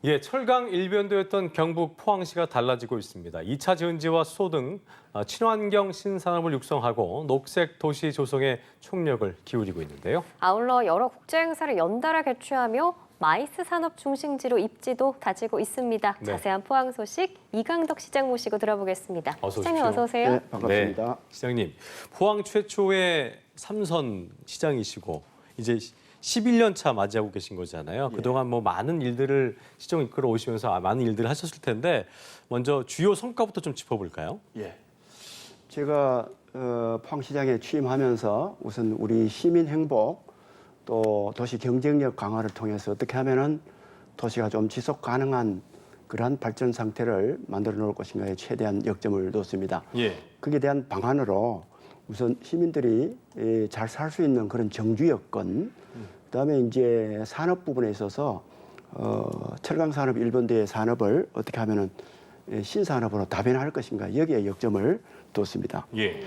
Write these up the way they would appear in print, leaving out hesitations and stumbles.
예, 철강 일변도였던 경북 포항시가 달라지고 있습니다. 2차 전지와 수소 등 친환경 신산업을 육성하고 녹색 도시 조성에 총력을 기울이고 있는데요. 아울러 여러 국제 행사를 연달아 개최하며 마이스 산업 중심지로 입지도 다지고 있습니다. 네. 자세한 포항 소식 이강덕 시장 모시고 들어보겠습니다. 어서 시장님 오십시오. 어서 오세요. 네, 반갑습니다. 네, 시장님, 포항 최초의 삼선 시장이시고 이제 11년 차 맞이하고 계신 거잖아요. 예. 그동안 뭐 많은 일들을 시정 이끌어 오시면서 많은 일들을 하셨을 텐데 먼저 주요 성과부터 좀 짚어볼까요? 예. 제가 포항시장에 취임하면서 우선 우리 시민 행복 또 도시 경쟁력 강화를 통해서 어떻게 하면은 도시가 좀 지속 가능한 그러한 발전 상태를 만들어 놓을 것인가에 최대한 역점을 뒀습니다. 예. 거기에 대한 방안으로 우선 시민들이 잘 살 수 있는 그런 정주 여건, 그다음에 이제 산업 부분에 있어서 철강 산업 일본대의 산업을 어떻게 하면은 신산업으로 다변화할 것인가 여기에 역점을 뒀습니다. 예.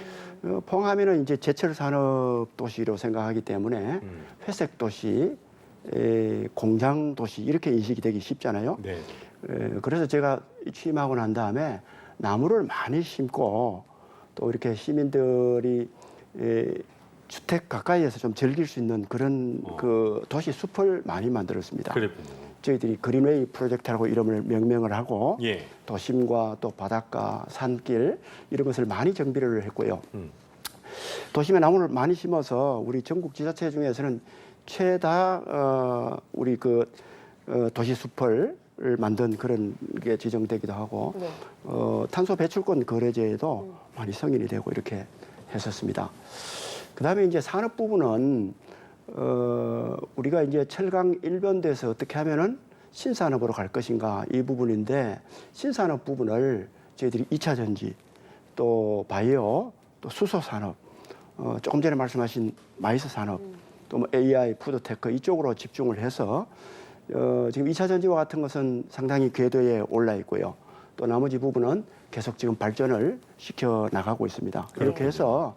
포항하면은 이제 제철 산업 도시로 생각하기 때문에 회색 도시, 공장 도시 이렇게 인식이 되기 쉽잖아요. 네. 그래서 제가 취임하고 난 다음에 나무를 많이 심고 또 이렇게 시민들이 주택 가까이에서 좀 즐길 수 있는 그런 그 도시 숲을 많이 만들었습니다. 그랬군요. 저희들이 그린웨이 프로젝트라고 이름을 명명을 하고 예. 도심과 또 바닷가, 산길 이런 것을 많이 정비를 했고요. 도심에 나무를 많이 심어서 우리 전국 지자체 중에서는 최다 우리 그 도시 숲을 만든 그런 게 지정되기도 하고 네. 탄소 배출권 거래제에도 많이 승인이 되고 이렇게 했었습니다. 그다음에 이제 산업 부분은 우리가 이제 철강 일변도에서 어떻게 하면은 신산업으로 갈 것인가 이 부분인데 신산업 부분을 저희들이 2차 전지 또 바이오 또 수소 산업 조금 전에 말씀하신 마이스 산업 또 뭐 AI 푸드테크 이쪽으로 집중을 해서 지금 2차 전지와 같은 것은 상당히 궤도에 올라 있고요. 또 나머지 부분은 계속 지금 발전을 시켜 나가고 있습니다. 이렇게 해서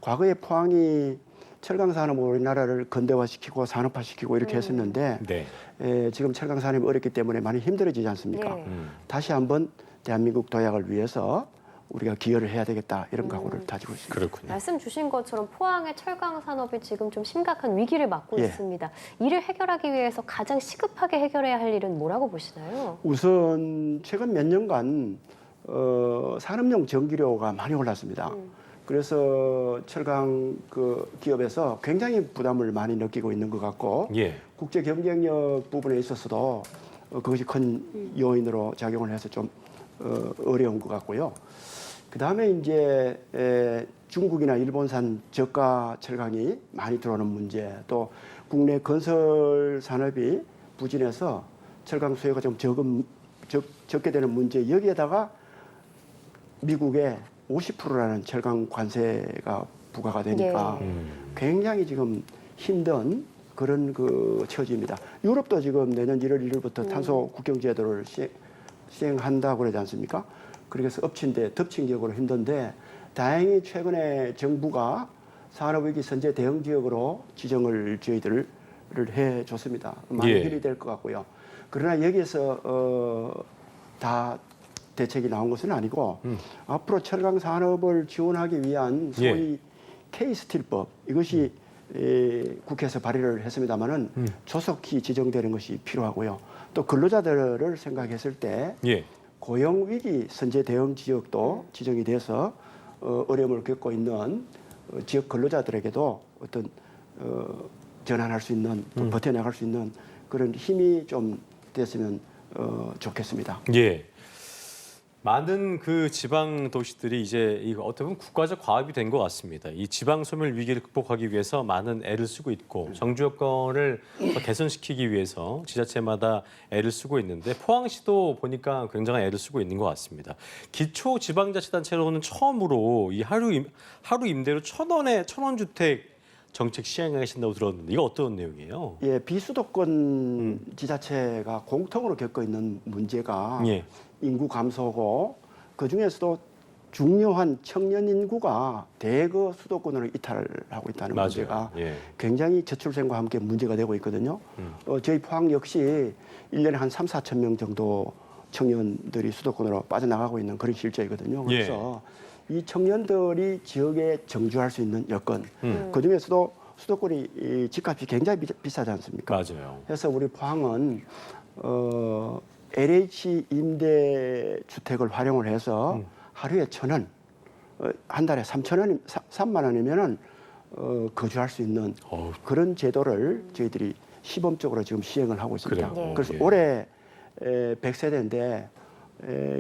과거에 포항이 철강 산업으로 우리나라를 근대화시키고 산업화시키고 이렇게 했었는데 네. 지금 철강 산업이 어렵기 때문에 많이 힘들어지지 않습니까? 네. 다시 한번 대한민국 도약을 위해서 우리가 기여를 해야 되겠다 이런 각오를 다지고 있습니다. 그렇군요. 말씀 주신 것처럼 포항의 철강 산업이 지금 좀 심각한 위기를 맞고 예. 있습니다. 이를 해결하기 위해서 가장 시급하게 해결해야 할 일은 뭐라고 보시나요? 우선 최근 몇 년간 산업용 전기료가 많이 올랐습니다. 그래서 철강 그 기업에서 굉장히 부담을 많이 느끼고 있는 것 같고 예. 국제 경쟁력 부분에 있어서도 그것이 큰 요인으로 작용을 해서 좀 어려운 것 같고요. 그 다음에 이제 중국이나 일본산 저가 철강이 많이 들어오는 문제, 또 국내 건설 산업이 부진해서 철강 수요가 좀 적게 되는 문제, 여기에다가 미국의 50%라는 철강 관세가 부과가 되니까 굉장히 지금 힘든 그런 그 처지입니다. 유럽도 지금 내년 1월 1일부터 탄소 국경 제도를 시행한다고 그러지 않습니까? 그래서 덮친 격으로 힘든데 다행히 최근에 정부가 산업위기 선제 대응 지역으로 지정을 저희들을 해줬습니다. 많이 예. 힘이 될 것 같고요. 그러나 여기에서 다 대책이 나온 것은 아니고 앞으로 철강 산업을 지원하기 위한 소위 K스틸법 이것이 국회에서 발의를 했습니다마는 조속히 지정되는 것이 필요하고요. 또 근로자들을 생각했을 때 예. 고용 위기 선제 대응 지역도 지정이 돼서 어려움을 겪고 있는 지역 근로자들에게도 어떤 전환할 수 있는 또 버텨나갈 수 있는 그런 힘이 좀 됐으면 좋겠습니다. 예. 많은 그 지방 도시들이 이제 이거 어떻게 보면 국가적 과업이 된 것 같습니다. 이 지방 소멸 위기를 극복하기 위해서 많은 애를 쓰고 있고 정주 여건을 더 개선시키기 위해서 지자체마다 애를 쓰고 있는데 포항시도 보니까 굉장히 애를 쓰고 있는 것 같습니다. 기초 지방자치단체로는 처음으로 이 하루 임대료 1,000원의 1,000원 주택 정책 시행하신다고 들었는데 이거 어떤 내용이에요? 예, 비수도권 지자체가 공통으로 겪고 있는 문제가 예. 인구 감소고 그 중에서도 중요한 청년 인구가 대거 수도권으로 이탈을 하고 있다는 맞아요. 문제가 예. 굉장히 저출생과 함께 문제가 되고 있거든요. 저희 포항 역시 1년에 한 3, 4천 명 정도 청년들이 수도권으로 빠져나가고 있는 그런 실제이거든요. 그래서 이 청년들이 지역에 정주할 수 있는 여건, 그중에서도 수도권이 이 집값이 굉장히 비싸지 않습니까? 맞아요. 그래서 우리 포항은 LH 임대주택을 활용을 해서 하루에 1,000원, 한 달에 3,000원, 3만 원이면은 거주할 수 있는 그런 제도를 저희들이 시범적으로 지금 시행을 하고 있습니다. 그래요? 그래서 예. 올해 100세대인데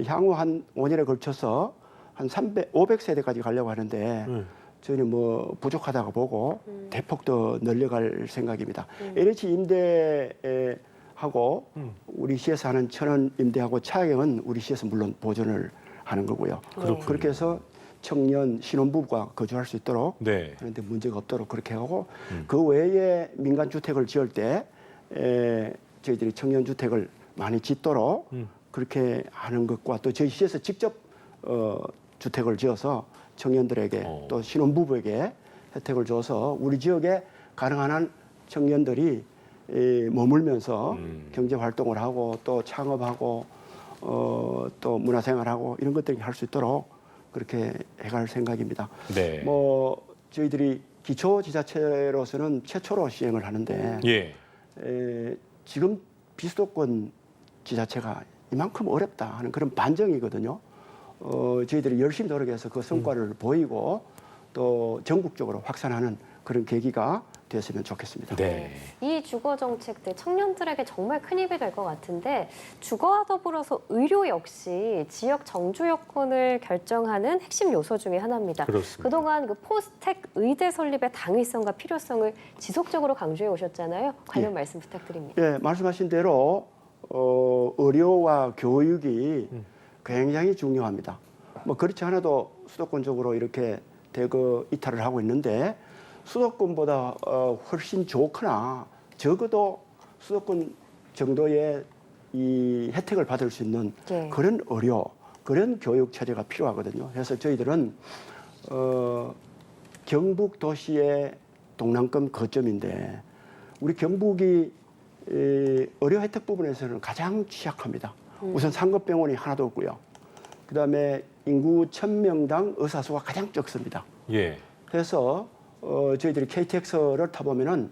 향후 한 5년에 걸쳐서 한 500세대까지 가려고 하는데 저희는 뭐 부족하다고 보고 대폭 더 늘려갈 생각입니다. LH 임대하고 우리 시에서 하는 1,000원 임대하고 차액은 우리 시에서 물론 보존을 하는 거고요. 그렇게 해서 청년 신혼부부가 거주할 수 있도록 네. 그런데 문제가 없도록 그렇게 하고 그 외에 민간 주택을 지을 때 저희들이 청년 주택을 많이 짓도록 그렇게 하는 것과 또 저희 시에서 직접 주택을 지어서 청년들에게 또 신혼부부에게 혜택을 줘서 우리 지역에 가능한 한 청년들이 머물면서 경제 활동을 하고 또 창업하고 또 문화생활하고 이런 것들을 할 수 있도록 그렇게 해갈 생각입니다. 네. 뭐 저희들이 기초지자체로서는 최초로 시행을 하는데 예. 지금 비수도권 지자체가 이만큼 어렵다 하는 그런 반정이거든요. 저희들이 열심히 노력해서 그 성과를 보이고 또 전국적으로 확산하는 그런 계기가 되었으면 좋겠습니다. 네. 이 주거 정책들 청년들에게 정말 큰 힘이 될 것 같은데 주거와 더불어서 의료 역시 지역 정주 여건을 결정하는 핵심 요소 중에 하나입니다. 그렇습니다. 그동안 그 포스텍 의대 설립의 당위성과 필요성을 지속적으로 강조해 오셨잖아요. 관련 말씀 부탁드립니다. 예, 말씀하신 대로 의료와 교육이 굉장히 중요합니다. 뭐 그렇지 않아도 수도권적으로 이렇게 대거 이탈을 하고 있는데 수도권보다 훨씬 좋거나 적어도 수도권 정도의 이 혜택을 받을 수 있는 예. 그런 의료, 그런 교육 체제가 필요하거든요. 그래서 저희들은 경북 도시의 동남권 거점인데 우리 경북이 의료 혜택 부분에서는 가장 취약합니다. 우선 상급병원이 하나도 없고요. 그다음에 인구 1,000명당 의사 수가 가장 적습니다. 예. 그래서 저희들이 KTX를 타보면은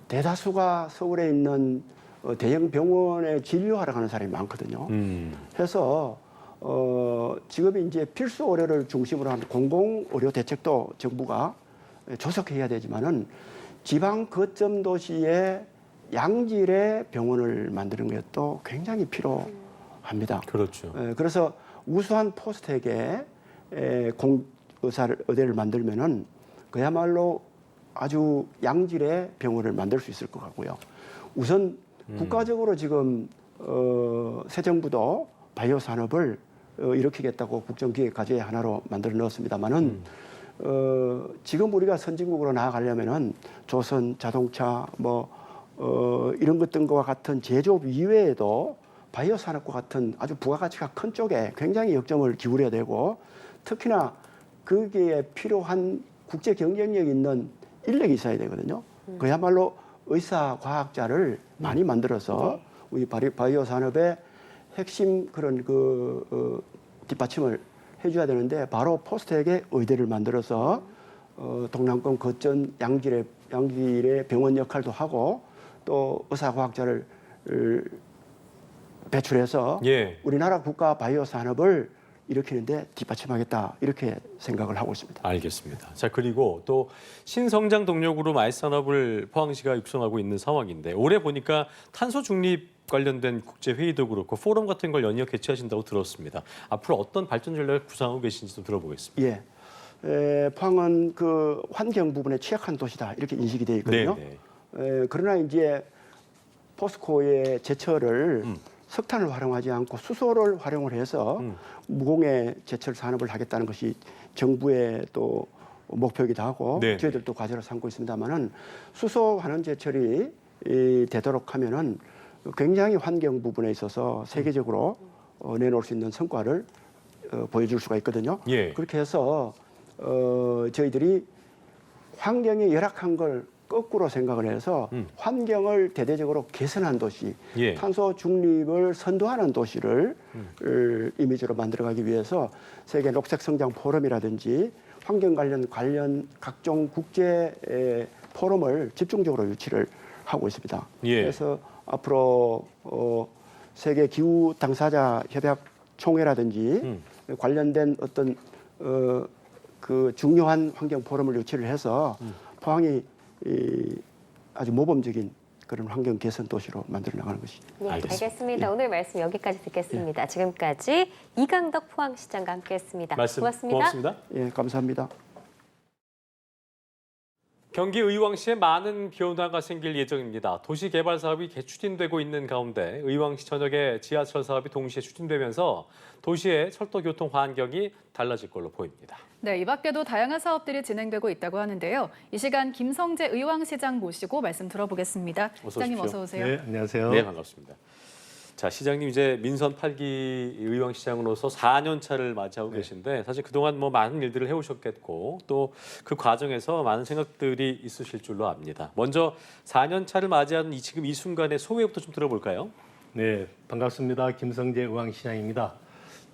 대다수가 서울에 있는 대형 병원에 진료하러 가는 사람이 많거든요. 그래서 지금 이제 필수 의료를 중심으로 한 공공 의료 대책도 정부가 조속해야 되지만은 지방 거점 도시에 양질의 병원을 만드는 것도 굉장히 필요합니다. 그렇죠. 그래서 우수한 포스텍에 의대를 만들면은 그야말로 아주 양질의 병원을 만들 수 있을 것 같고요. 우선 국가적으로 지금 새 정부도 바이오 산업을 일으키겠다고 국정기획과제 하나로 만들어 넣었습니다만은 지금 우리가 선진국으로 나아가려면은 조선 자동차 이런 것들과 같은 제조업 이외에도 바이오 산업과 같은 아주 부가가치가 큰 쪽에 굉장히 역점을 기울여야 되고 특히나 거기에 필요한 국제 경쟁력 있는 인력이 있어야 되거든요. 그야말로 의사 과학자를 많이 만들어서 우리 바이오 산업의 핵심 그런 뒷받침을 해줘야 되는데 바로 포스텍의 의대를 만들어서 동남권 거점 양질의 병원 역할도 하고 또 의사 과학자를 배출해서 우리나라 국가 바이오 산업을 일으키는데 뒷받침하겠다 이렇게 생각을 하고 있습니다. 알겠습니다. 자, 그리고 또 신성장 동력으로 마이산업을 포항시가 육성하고 있는 상황인데 올해 보니까 탄소 중립 관련된 국제 회의도 그렇고 포럼 같은 걸 연이어 개최하신다고 들었습니다. 앞으로 어떤 발전 전략을 구상하고 계신지 좀 들어보겠습니다. 포항은 그 환경 부분에 취약한 도시다 이렇게 인식이 되어 있거든요. 그러나 이제 포스코의 제철을 석탄을 활용하지 않고 수소를 활용을 해서 무공해 제철 산업을 하겠다는 것이 정부의 또 목표이기도 하고 저희들도 과제로 삼고 있습니다만은 수소 환원 제철이 되도록 하면은 굉장히 환경 부분에 있어서 세계적으로 내놓을 수 있는 성과를 보여줄 수가 있거든요. 예. 그렇게 해서 저희들이 환경이 열악한 걸 거꾸로 생각을 해서 환경을 대대적으로 개선한 도시, 예. 탄소 중립을 선도하는 도시를 이미지로 만들어가기 위해서 세계 녹색 성장 포럼이라든지 환경 관련 각종 국제 포럼을 집중적으로 유치를 하고 있습니다. 예. 그래서 앞으로 세계 기후 당사자 협약 총회라든지 관련된 어떤 그 중요한 환경 포럼을 유치를 해서 포항이 아주 모범적인 그런 환경 개선 도시로 만들어 나가는 것이죠. 네, 알겠습니다. 알겠습니다. 오늘 말씀 여기까지 듣겠습니다. 지금까지 이강덕 포항시장과 함께했습니다. 말씀 고맙습니다. 고맙습니다. 예, 감사합니다. 경기 의왕시에 많은 변화가 생길 예정입니다. 도시개발 사업이 추진되고 있는 가운데 의왕시 전역의 지하철 사업이 동시에 추진되면서 도시의 철도 교통 환경이 달라질 걸로 보입니다. 네, 이 밖에도 다양한 사업들이 진행되고 있다고 하는데요. 이 시간 김성재 의왕시장 모시고 말씀 들어보겠습니다. 시장님 오십시오. 어서 오세요. 네, 안녕하세요. 네, 반갑습니다. 자, 시장님 이제 민선 8기 의왕시장으로서 4년 차를 맞이하고 계신데 사실 그동안 뭐 많은 일들을 해오셨겠고 또 그 과정에서 많은 생각들이 있으실 줄로 압니다. 먼저 4년 차를 맞이하는 지금 이 순간의 소회부터 좀 들어볼까요? 네, 반갑습니다. 김성재 의왕시장입니다.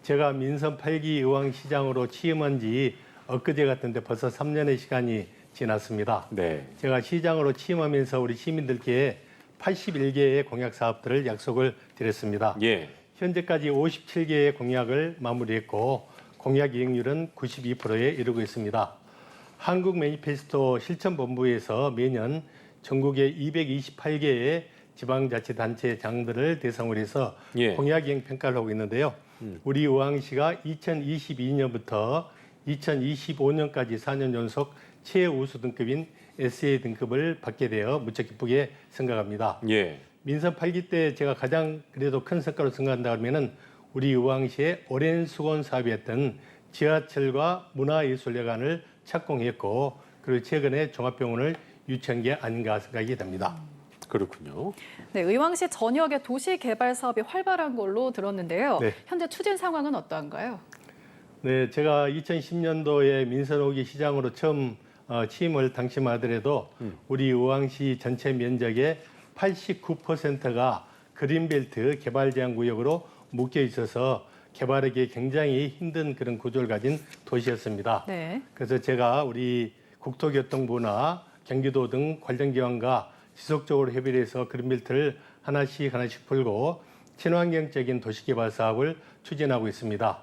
제가 민선 8기 의왕시장으로 취임한 지 엊그제 같은데 벌써 3년의 시간이 지났습니다. 네. 제가 시장으로 취임하면서 우리 시민들께 81개의 공약 사업들을 약속을 드렸습니다. 예. 현재까지 57개의 공약을 마무리했고 공약 이행률은 92%에 이르고 있습니다. 한국 매니페스토 실천본부에서 매년 전국의 228개의 지방자치단체장들을 대상으로 해서 예. 공약 이행 평가를 하고 있는데요. 우리 의왕시가 2022년부터 2025년까지 4년 연속 최우수 등급인 SA 등급을 받게 되어 무척 기쁘게 생각합니다. 예. 민선 8기 때 제가 가장 그래도 큰 성과로 생각한다 하면은 우리 의왕시의 오랜 수건 사업이었던 지하철과 문화예술회관을 착공했고 그리고 최근에 종합병원을 유치한 게 아닌가 생각이 됩니다. 그렇군요. 네, 의왕시 전역의 도시 개발 사업이 활발한 걸로 들었는데요. 네. 현재 추진 상황은 어떠한가요? 네, 제가 2010년도에 민선 5기 시장으로 처음 취임을 당시하더라도 우리 의왕시 전체 면적의 89%가 그린벨트 개발 제한 구역으로 묶여 있어서 개발하기 굉장히 힘든 그런 구조를 가진 도시였습니다. 네. 그래서 제가 우리 국토교통부나 경기도 등 관련 기관과 지속적으로 협의를 해서 그린벨트를 하나씩 풀고 친환경적인 도시개발 사업을 추진하고 있습니다.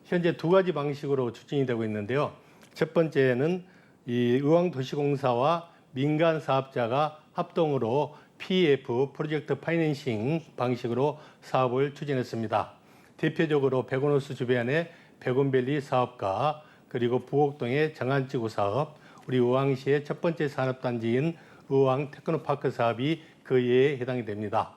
현재 두 가지 방식으로 추진이 되고 있는데요. 첫 번째는 이 의왕도시공사와 민간 사업자가 합동으로 PF 프로젝트 파이낸싱 방식으로 사업을 추진했습니다. 대표적으로 백운호수 주변의 백운밸리 사업과 그리고 부곡동의 정안지구 사업, 우리 의왕시의 첫 번째 산업단지인 의왕 테크노파크 사업이 그 예에 해당이 됩니다.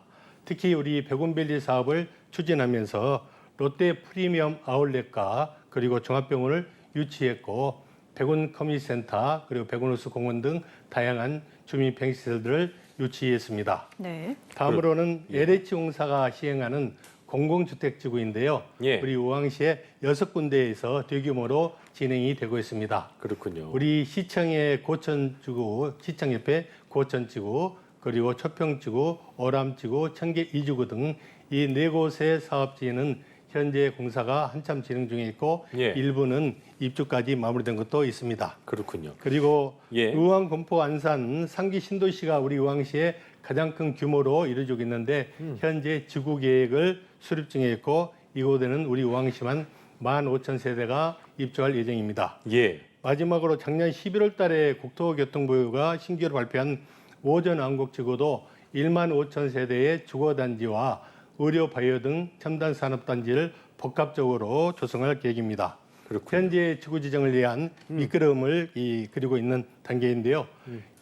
특히 우리 백운밸리 사업을 추진하면서 롯데 프리미엄 아울렛과 그리고 종합병원을 유치했고 백운 커뮤니티센터 그리고 백운호수 공원 등 다양한 주민 편의시설들을 유치했습니다. 네. 다음으로는 LH공사가 시행하는 공공주택지구인데요. 예. 우리 의왕시의 6군데에서 대규모로 진행이 되고 있습니다. 그렇군요. 우리 시청의 고천지구, 시청 옆에 고천지구, 그리고 초평지구, 오람지구, 청계 2지구 등 이 네 곳의 사업지는 현재 공사가 한참 진행 중에 있고 예. 일부는 입주까지 마무리된 것도 있습니다. 그렇군요. 그리고 예. 의왕, 공포, 안산, 상기 신도시가 우리 의왕시의 가장 큰 규모로 이루어지고 있는데 현재 지구 계획을 수립 중에 있고 이곳에는 우리 의왕시만 15,000세대가 입주할 예정입니다. 예. 마지막으로 작년 11월 달에 국토교통부가 신규로 발표한 오전 왕곡지구도 15,000세대의 주거단지와 의료, 바이오 등 첨단 산업단지를 복합적으로 조성할 계획입니다. 그렇군요. 현재 지구 지정을 위한 미끄럼을 그리고 있는 단계인데요.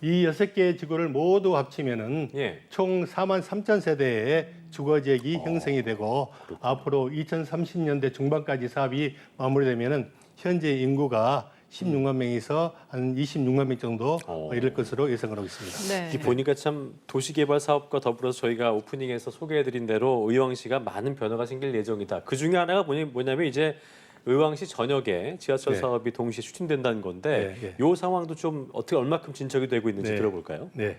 이 6개의 지구를 모두 합치면은 예. 총 43,000세대의 주거 지역이 형성이 되고 앞으로 2030년대 중반까지 사업이 마무리되면은 현재 인구가 16만 명에서 한 26만 명 정도 이를 것으로 예상을 하고 있습니다. 네. 이 보니까 참 도시개발 사업과 더불어서 저희가 오프닝에서 소개해드린 대로 의왕시가 많은 변화가 생길 예정이다. 그 중에 하나가 뭐냐면 이제 의왕시 전역에 지하철 네. 사업이 동시에 추진된다는 건데 네, 이 상황도 좀 어떻게 얼마큼 진척이 되고 있는지 네. 들어볼까요? 네.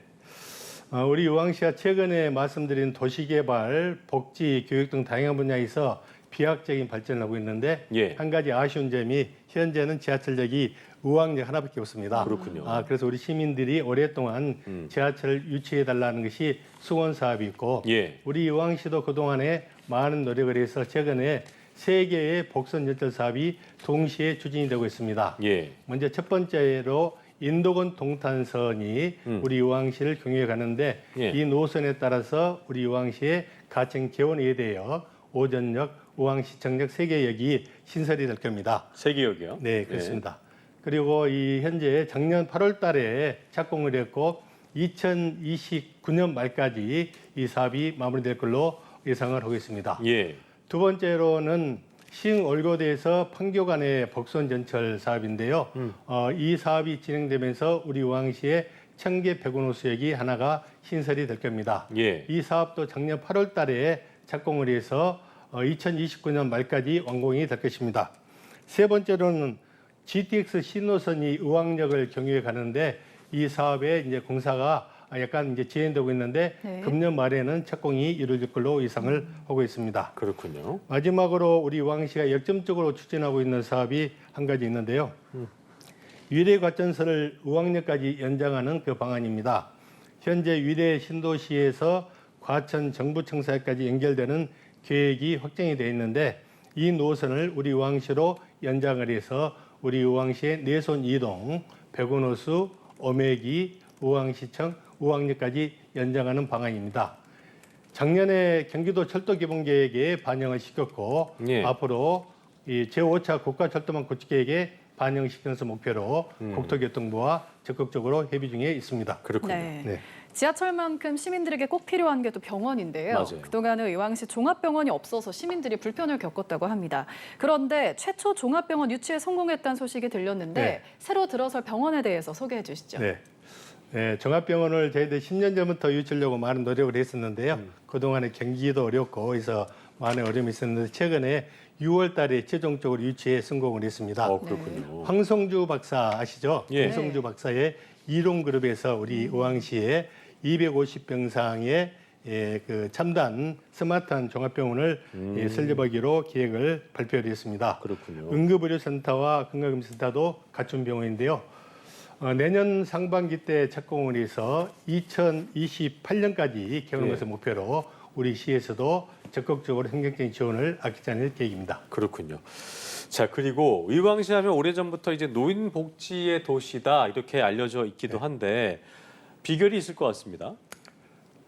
우리 의왕시가 최근에 말씀드린 도시개발, 복지, 교육 등 다양한 분야에서 비약적인 발전을 하고 있는데 예. 한 가지 아쉬운 점이 현재는 지하철역이 의왕역 하나밖에 없습니다. 그렇군요. 그래서 우리 시민들이 오랫동안 지하철을 유치해 달라는 것이 수건 사업이 있고 예. 우리 의왕시도 그동안에 많은 노력을 해서 최근에 3개의 복선 전철 사업이 동시에 추진이 되고 있습니다. 예. 먼저 첫 번째로 인도건 동탄선이 우리 의왕시를 경유해 가는데 예. 이 노선에 따라서 우리 의왕시의 가청 개원에 대하여 오전역, 의왕시청역 3개 역이 신설이 될 겁니다. 세계역이요? 네, 그렇습니다. 그리고 이 현재 작년 8월 달에 착공을 했고 2029년 말까지 이 사업이 마무리될 걸로 예상을 하고 있습니다. 예. 두 번째로는 시흥올고대에서 판교 간의 복선 전철 사업인데요. 이 사업이 진행되면서 우리 의왕시의 청계 백운호수역이 하나가 신설이 될 겁니다. 예. 이 사업도 작년 8월 달에 착공을 해서 2029년 말까지 완공이 될 것입니다. 세 번째로는 GTX 신노선이 의왕역을 경유해 가는데 이 사업의 이제 공사가 약간 이제 진행되고 있는데 네. 금년 말에는 착공이 이루어질 걸로 예상을 하고 있습니다. 그렇군요. 마지막으로 우리 의왕시가 역점적으로 추진하고 있는 사업이 한 가지 있는데요. 위례과천선을 의왕역까지 연장하는 그 방안입니다. 현재 위례 신도시에서 과천 정부청사까지 연결되는 계획이 확정이 되어 있는데 이 노선을 우리 의왕시로 연장을 해서 우리 의왕시의 내손 이동, 백운호수, 오매기, 의왕시청, 의왕역까지 연장하는 방안입니다. 작년에 경기도 철도 개발 계획에 반영을 시켰고 예. 앞으로 이 제5차 국가철도망 구축 계획에 반영시키는 목표로 국토교통부와 적극적으로 협의 중에 있습니다. 그렇군요. 네. 네. 지하철만큼 시민들에게 꼭 필요한 게 또 병원인데요. 맞아요. 그동안은 의왕시 종합병원이 없어서 시민들이 불편을 겪었다고 합니다. 그런데 최초 종합병원 유치에 성공했다는 소식이 들렸는데 네. 새로 들어설 병원에 대해서 소개해 주시죠. 네. 네, 종합병원을 저희들 10년 전부터 유치하려고 많은 노력을 했었는데요. 그동안에 경기도 어렵고 그래서 많은 어려움이 있었는데 최근에 6월 달에 최종적으로 유치에 성공을 했습니다. 그렇군요. 황성주 박사 아시죠? 예. 황성주 박사의 이론그룹에서 우리 의왕시에 250병상의 그 첨단 스마트한 종합병원을 설립하기로 계획을 발표를 했습니다. 그렇군요. 응급의료센터와 건강검진센터도 갖춘 병원인데요. 내년 상반기 때 착공을 해서 2028년까지 개원하는 것을 목표로 우리 시에서도 적극적으로 행정적인 지원을 아끼지 않을 계획입니다. 그렇군요. 자, 그리고 의왕시 하면 오래전부터 이제 노인 복지의 도시다 이렇게 알려져 있기도 한데 비결이 있을 것 같습니다.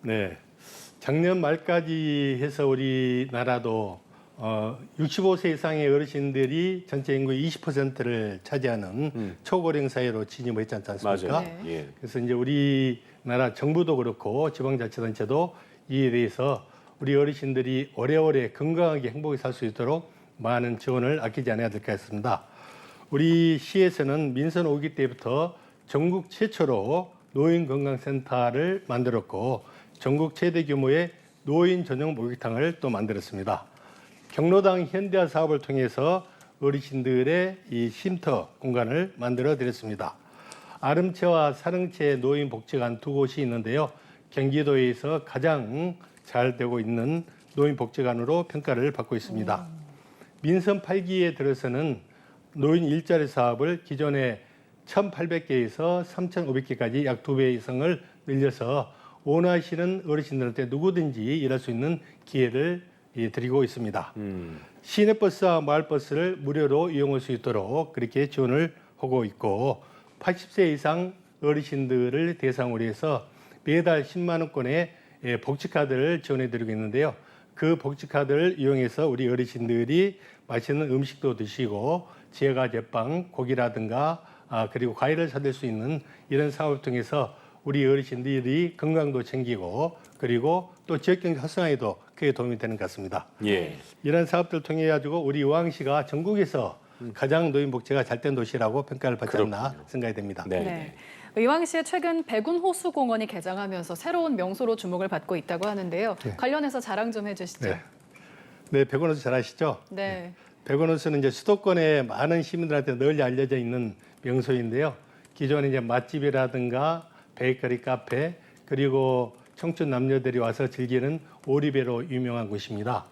네. 작년 말까지 해서 우리나라도 65세 이상의 어르신들이 전체 인구의 20%를 차지하는 초고령 사회로 진입을 했지 않습니까? 맞아요. 네. 예. 그래서 이제 우리나라 정부도 그렇고 지방자치단체도 이에 대해서 우리 어르신들이 오래오래 건강하게 행복하게 살 수 있도록 많은 지원을 아끼지 않아야 될 것 같습니다. 우리 시에서는 민선 5기 때부터 전국 최초로 노인건강센터를 만들었고 전국 최대 규모의 노인 전용 목욕탕을 또 만들었습니다. 경로당 현대화 사업을 통해서 어르신들의 이 쉼터 공간을 만들어 드렸습니다. 아름채와 사릉채 노인복지관 두 곳이 있는데요. 경기도에서 가장 잘 되고 있는 노인복지관으로 평가를 받고 있습니다. 민선 8기에 들어서는 노인 일자리 사업을 기존의 1,800개에서 3,500개까지 약 2배 이상을 늘려서 원하시는 어르신들한테 누구든지 일할 수 있는 기회를 드리고 있습니다. 시내버스와 마을버스를 무료로 이용할 수 있도록 그렇게 지원을 하고 있고 80세 이상 어르신들을 대상으로 해서 매달 10만 원권의 복지카드를 지원해드리고 있는데요. 그 복지카드를 이용해서 우리 어르신들이 맛있는 음식도 드시고 지혜가 제빵, 고기라든가 그리고 과일을 사들 수 있는 이런 사업을 통해서 우리 어르신들이 건강도 챙기고 그리고 또 지역경제 활성화에도 크게 도움이 되는 것 같습니다. 예. 이런 사업들을 통해 가지고 우리 의왕시가 전국에서 가장 노인복지가 잘된 도시라고 평가를 받지 않나 그렇군요. 생각이 됩니다. 네. 네. 의왕시에 최근 백운호수공원이 개장하면서 새로운 명소로 주목을 받고 있다고 하는데요. 관련해서 자랑 좀 해주시죠. 네, 백운호수 잘 아시죠? 네. 백원호수는 이제 수도권의 많은 시민들한테 널리 알려져 있는 명소인데요. 기존에 이제 맛집이라든가 베이커리 카페 그리고 청춘 남녀들이 와서 즐기는 오리배로 유명한 곳입니다.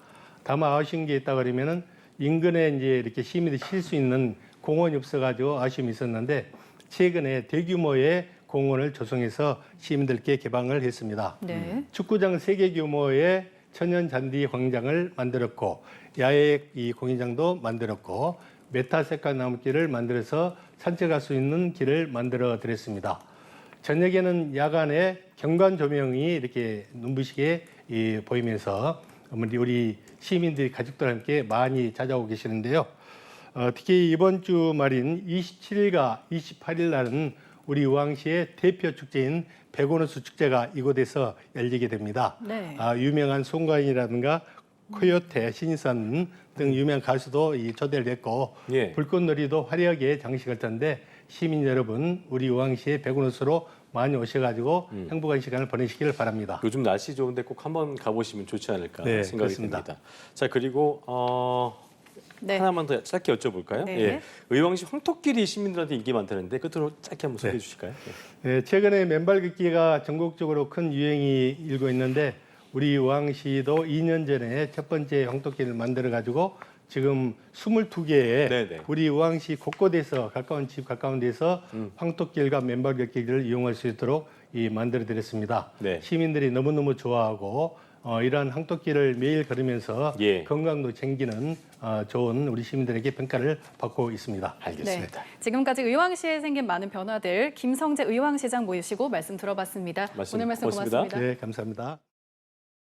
다만 아쉬운 게 있다 그러면은 인근에 이제 이렇게 시민들이 쉴 수 있는 공원이 없어가지고 아쉬움이 있었는데 최근에 대규모의 공원을 조성해서 시민들께 개방을 했습니다. 네. 축구장 3개 규모의 천연 잔디 광장을 만들었고 야외 이 공연장도 만들었고 메타세카 나무길을 만들어서 산책할 수 있는 길을 만들어 드렸습니다. 저녁에는 야간에 경관 조명이 이렇게 눈부시게 보이면서 우리 시민들이 가족들과 함께 많이 찾아오고 계시는데요. 특히 이번 주 말인 27일과 28일 날은 우리 의왕시의 대표 축제인 백원호수 축제가 이곳에서 열리게 됩니다. 네. 유명한 송가인이라든가 코요테, 신인산 등 유명한 가수도 초대를 했고 예. 불꽃놀이도 화려하게 장식할 텐데 시민 여러분 우리 의왕시의 백원호수로 많이 오셔가지고 행복한 시간을 보내시기를 바랍니다. 요즘 날씨 좋은데 꼭 한번 가보시면 좋지 않을까 네, 생각이 그렇습니다. 듭니다. 자, 그리고 네. 하나만 더 짧게 여쭤볼까요? 네. 예. 의왕시 황토길이 시민들한테 인기 많다는데 끝으로 짧게 한번 소개해 네. 주실까요? 네, 최근에 맨발 걷기가 전국적으로 큰 유행이 일고 있는데 우리 의왕시도 2년 전에 첫 번째 황토길을 만들어 가지고 지금 22개의 네네. 우리 의왕시 곳곳에서 가까운 집 가까운 데서 황토길과 맨발 걷기를 이용할 수 있도록 만들어 드렸습니다. 네. 시민들이 너무너무 좋아하고 이러한 황토길을 매일 걸으면서 예. 건강도 챙기는 좋은 우리 시민들에게 평가를 받고 있습니다. 알겠습니다. 네. 지금까지 의왕시에 생긴 많은 변화들 김성재 의왕시장 모시고 말씀 들어봤습니다. 말씀 오늘 말씀 고맙습니다. 고맙습니다. 네, 감사합니다.